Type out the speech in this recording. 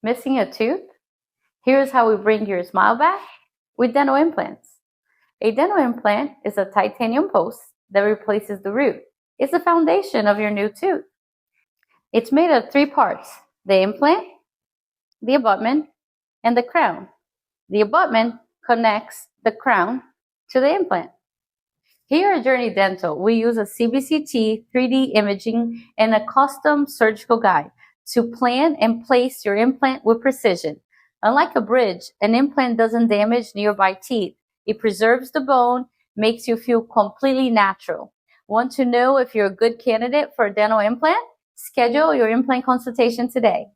Missing a tooth? Here's how we bring your smile back with dental implants. A dental implant is a titanium post that replaces the root. It's the foundation of your new tooth. It's made of 3 parts: the implant, the abutment, and the crown. The abutment connects the crown to the implant. Here at Journey Dental, we use a CBCT 3D imaging and a custom surgical guide to plan and place your implant with precision. Unlike a bridge, an implant doesn't damage nearby teeth. It preserves the bone, makes you feel completely natural. Want to know if you're a good candidate for a dental implant? Schedule your implant consultation today.